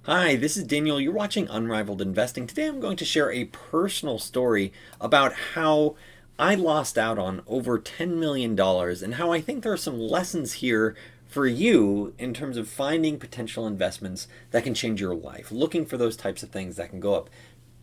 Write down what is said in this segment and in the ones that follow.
Hi, this is Daniel. You're watching Unrivaled Investing. Today I'm going to share a personal story about how I lost out on over $10 million and how I think there are some lessons here for you in terms of finding potential investments that can change your life, looking for those types of things that can go up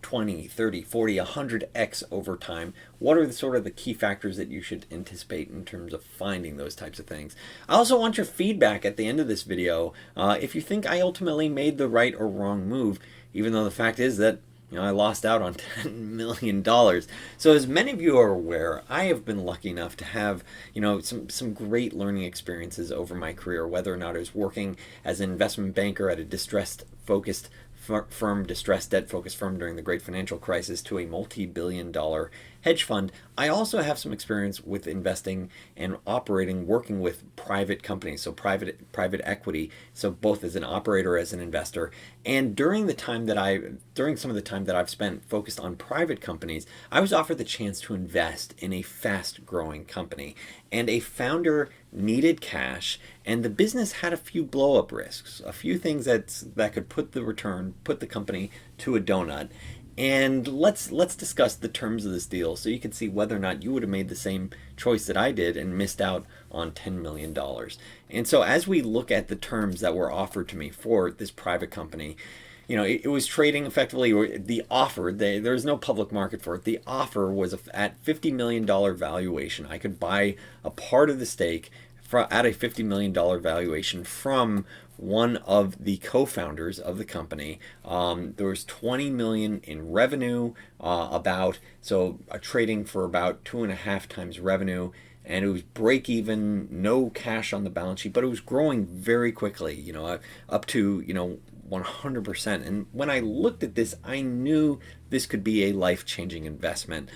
20, 30, 40, 100x over time. What are the sort of the key factors that you should anticipate in terms of finding those types of things? I also want your feedback at the end of this video. If you think I ultimately made the right or wrong move, even though the fact is that I lost out on $10 million. So as many of you are aware, I have been lucky enough to have, some great learning experiences over my career, whether or not I was working as an investment banker at a distressed focused distressed debt focused firm during the great financial crisis to a multi-billion-dollar hedge fund. I also have some experience with investing and operating, working with private companies, so private equity, so both as an operator as an investor. And during some of the time that I've spent focused on private companies, I was offered the chance to invest in a fast-growing company, and a founder needed cash, and the business had a few blow-up risks, a few things that could put the company to a donut. And let's discuss the terms of this deal so you can see whether or not you would have made the same choice that I did and missed out on $10 million. And so as we look at the terms that were offered to me for this private company, it was trading effectively, or the offer, there's no public market for it. The offer was at $50 million valuation. I could buy a part of the stake at a $50 million valuation from one of the co-founders of the company. There was 20 million in revenue, trading for about 2.5 times revenue, and it was break even, no cash on the balance sheet, but it was growing very quickly, up to 100%. And when I looked at this, I knew this could be a life-changing investment,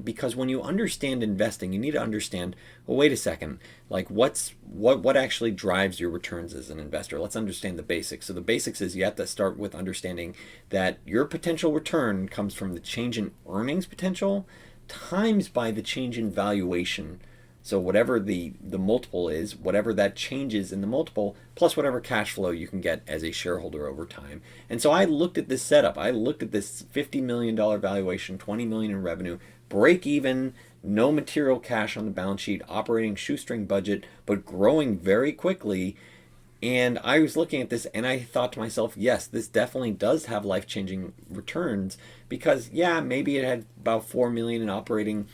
because when you understand investing, you need to understand, well, wait a second, like what actually drives your returns as an investor. Let's understand the basics. So the basics is you have to start with understanding that your potential return comes from the change in earnings potential times by the change in valuation. So whatever the multiple is, whatever that changes in the multiple, plus whatever cash flow you can get as a shareholder over time. And so I looked at this setup. I looked at this $50 million valuation, 20 million in revenue, break even, no material cash on the balance sheet, operating shoestring budget, but growing very quickly. And I was looking at this and I thought to myself, yes, this definitely does have life-changing returns, because yeah, maybe it had about 4 million in operating,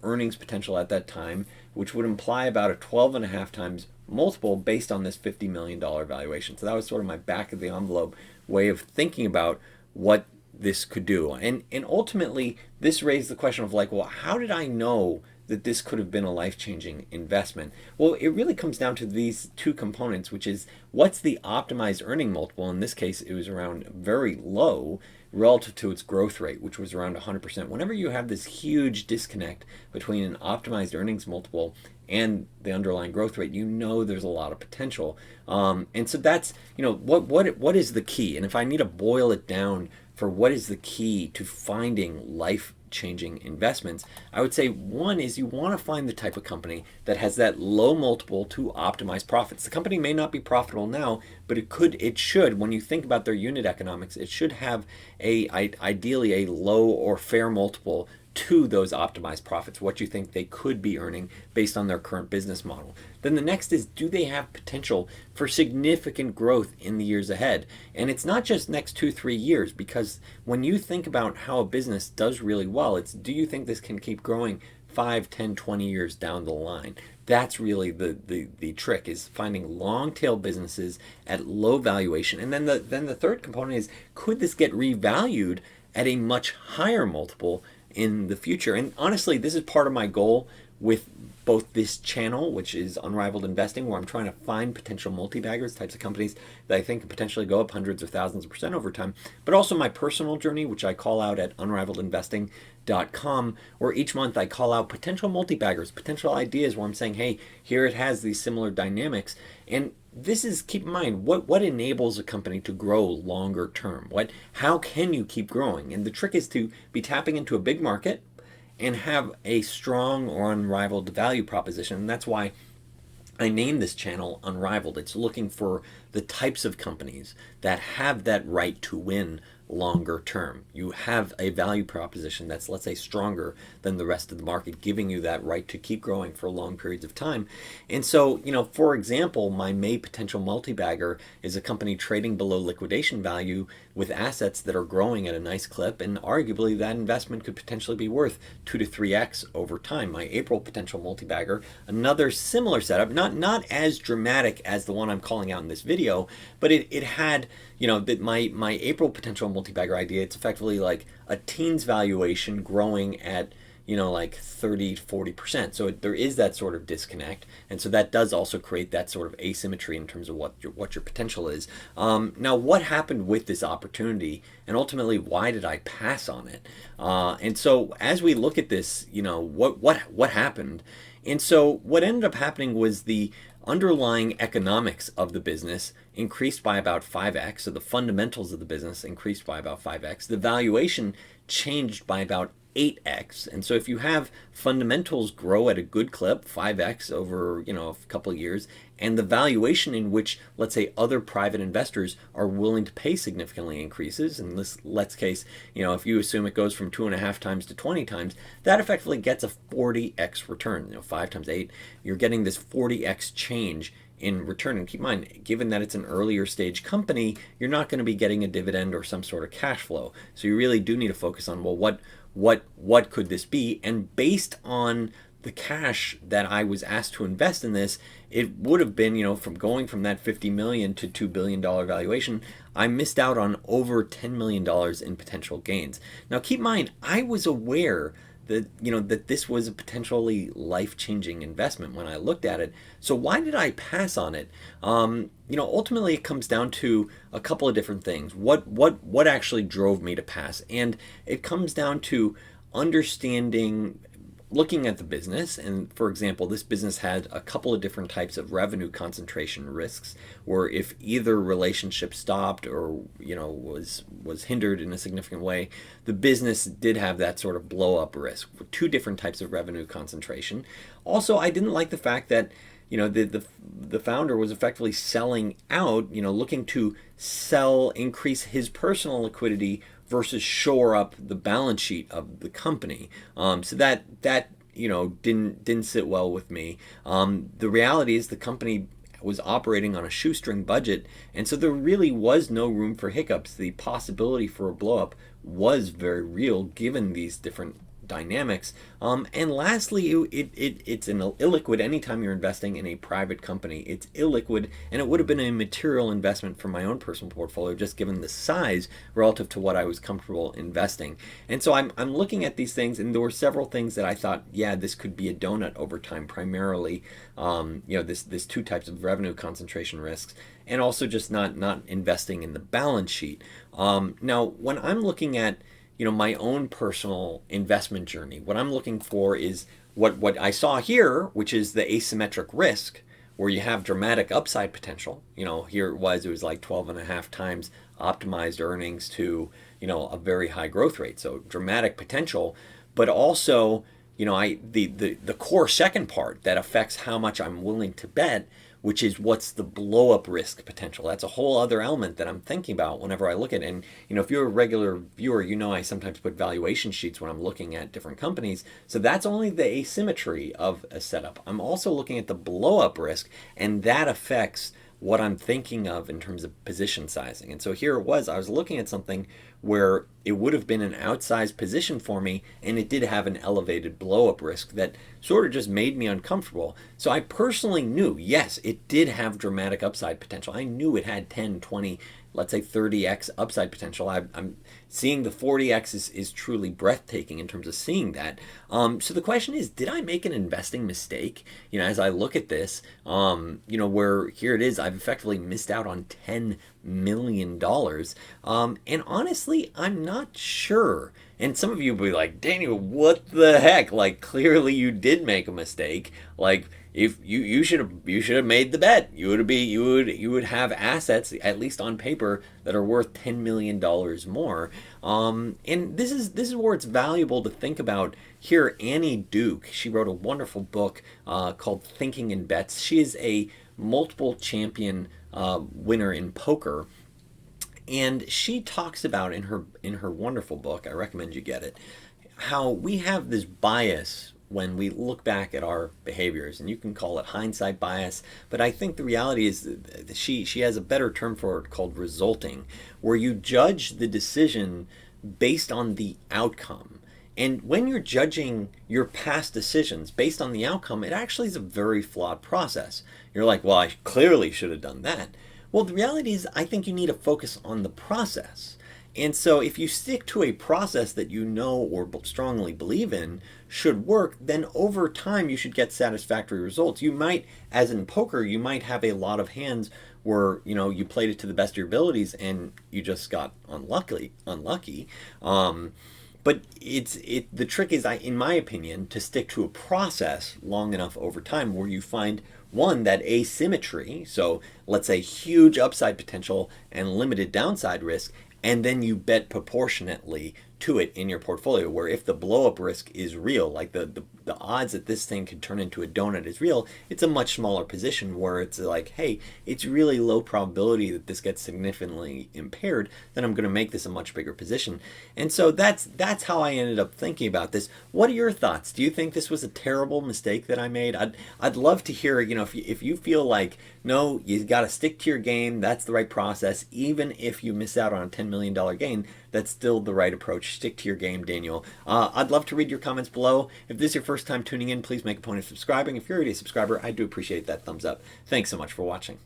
earnings potential at that time, which would imply about a 12.5 times multiple based on this $50 million valuation. So that was sort of my back of the envelope way of thinking about what this could do. And ultimately this raised the question of like, well, how did I know that this could have been a life-changing investment? Well, it really comes down to these two components, which is what's the optimized earning multiple. In this case, it was around very low relative to its growth rate, which was around 100%. Whenever you have this huge disconnect between an optimized earnings multiple and the underlying growth rate, there's a lot of potential. And so that's, what is the key? And if I need to boil it down for what is the key to finding life-changing investments, I would say one is you want to find the type of company that has that low multiple to optimize profits. The company may not be profitable now, but it should, when you think about their unit economics, it should have ideally a low or fair multiple to those optimized profits, what you think they could be earning based on their current business model. Then the next is, do they have potential for significant growth in the years ahead? And it's not just next 2-3 years, because when you think about how a business does really well, it's, do you think this can keep growing 5, 10, 20 years down the line? That's really the trick, is finding long tail businesses at low valuation. And then the third component is, could this get revalued at a much higher multiple in the future? And honestly, this is part of my goal with both this channel, which is Unrivaled Investing, where I'm trying to find potential multi-baggers, types of companies that I think could potentially go up hundreds or thousands of percent over time, but also my personal journey, which I call out at unrivaledinvesting.com, where each month I call out potential multi-baggers, potential ideas where I'm saying, hey, here it has these similar dynamics. And this is, keep in mind, what enables a company to grow longer term? How can you keep growing? And the trick is to be tapping into a big market and have a strong or unrivaled value proposition. And that's why I named this channel Unrivaled. It's looking for the types of companies that have that right to win longer term. You have a value proposition that's, let's say, stronger than the rest of the market, giving you that right to keep growing for long periods of time. And so, for example, my May potential multi-bagger is a company trading below liquidation value with assets that are growing at a nice clip, and arguably that investment could potentially be worth 2 to 3x over time. My April potential multi-bagger, another similar setup, not as dramatic as the one I'm calling out in this video, but it had, that my April potential multi-bagger idea, it's effectively like a teens valuation growing at like 30 to 40%. So there is that sort of disconnect, and so that does also create that sort of asymmetry in terms of what your potential is. Now, what happened with this opportunity, and ultimately why did I pass on it? And so as we look at this, what happened? And so what ended up happening was the underlying economics of the business increased by about 5x. So the fundamentals of the business increased by about 5x. The valuation changed by about 8x. And so if you have fundamentals grow at a good clip, 5x over, a couple of years, and the valuation in which, let's say, other private investors are willing to pay significantly increases, in this let's case, if you assume it goes from 2.5 times to 20 times, that effectively gets a 40x return. 5 times 8, you're getting this 40x change in return. And keep in mind, given that it's an earlier stage company, you're not going to be getting a dividend or some sort of cash flow. So you really do need to focus on, well, what could this be? And based on the cash that I was asked to invest in this, it would have been, from going from that $50 million to $2 billion valuation, I missed out on over $10 million in potential gains. Now, keep in mind, I was aware that, that this was a potentially life-changing investment when I looked at it. So why did I pass on it? Ultimately it comes down to a couple of different things. What actually drove me to pass? And it comes down to understanding, looking at the business, and for example, this business had a couple of different types of revenue concentration risks, where if either relationship stopped or was hindered in a significant way, the business did have that sort of blow up risk. Two different types of revenue concentration. Also, I didn't like the fact that the founder was effectively selling out, looking to increase his personal liquidity versus shore up the balance sheet of the company. So that didn't sit well with me. The reality is the company was operating on a shoestring budget, and so there really was no room for hiccups. The possibility for a blow up was very real given these different dynamics. And lastly, it's an illiquid. Anytime you're investing in a private company, it's illiquid, and it would have been a material investment for my own personal portfolio, just given the size relative to what I was comfortable investing. And so I'm looking at these things, and there were several things that I thought, yeah, this could be a donut over time, primarily, this two types of revenue concentration risks, and also just not investing in the balance sheet. Now, when I'm looking at my own personal investment journey, what I'm looking for is what I saw here, which is the asymmetric risk, where you have dramatic upside potential. Here it was like 12.5 times optimized earnings to, a very high growth rate. So dramatic potential, but also, the core second part that affects how much I'm willing to bet, which is what's the blow up risk potential. That's a whole other element that I'm thinking about whenever I look at it. And if you're a regular viewer, I sometimes put valuation sheets when I'm looking at different companies. So that's only the asymmetry of a setup. I'm also looking at the blow up risk, and that affects what I'm thinking of in terms of position sizing. And so here it was, I was looking at something where it would have been an outsized position for me, and it did have an elevated blow-up risk that sort of just made me uncomfortable. So I personally knew, yes, it did have dramatic upside potential. I knew it had 10, 20, let's say 30x upside potential. I'm seeing the 40x is truly breathtaking in terms of seeing that. So the question is, did I make an investing mistake? As I look at this, where here it is, I've effectively missed out on $10 million. And honestly, I'm not sure. And some of you will be like, Daniel, what the heck? Like, clearly you did make a mistake. Like, if you should have made the bet. You would have assets, at least on paper, that are worth $10 million more. And this is where it's valuable to think about here. Annie Duke, she wrote a wonderful book called Thinking in Bets. She is a multiple champion winner in poker, and she talks about in her wonderful book, I recommend you get it, how we have this bias when we look back at our behaviors, and you can call it hindsight bias, but I think the reality is that she has a better term for it called resulting, where you judge the decision based on the outcome. And when you're judging your past decisions based on the outcome, it actually is a very flawed process. You're like, well, I clearly should have done that. Well, the reality is, I think you need to focus on the process. And so if you stick to a process that you know or strongly believe in should work, then over time you should get satisfactory results. You might, as in poker, you might have a lot of hands where, you played it to the best of your abilities and you just got unlucky. But the trick is, in my opinion, to stick to a process long enough over time where you find, one, that asymmetry, so let's say huge upside potential and limited downside risk, and then you bet proportionately to it in your portfolio, where if the blow up risk is real, like the odds that this thing could turn into a donut is real, it's a much smaller position where it's like, hey, it's really low probability that this gets significantly impaired, then I'm going to make this a much bigger position. And so that's how I ended up thinking about this. What are your thoughts? Do you think this was a terrible mistake that I made? I'd love to hear, if you feel like, no, you got to stick to your game, that's the right process, even if you miss out on a $10 million gain, that's still the right approach. Stick to your game, Daniel. I'd love to read your comments below. If this is your first time tuning in, please make a point of subscribing. If you're already a subscriber, I do appreciate that thumbs up. Thanks so much for watching.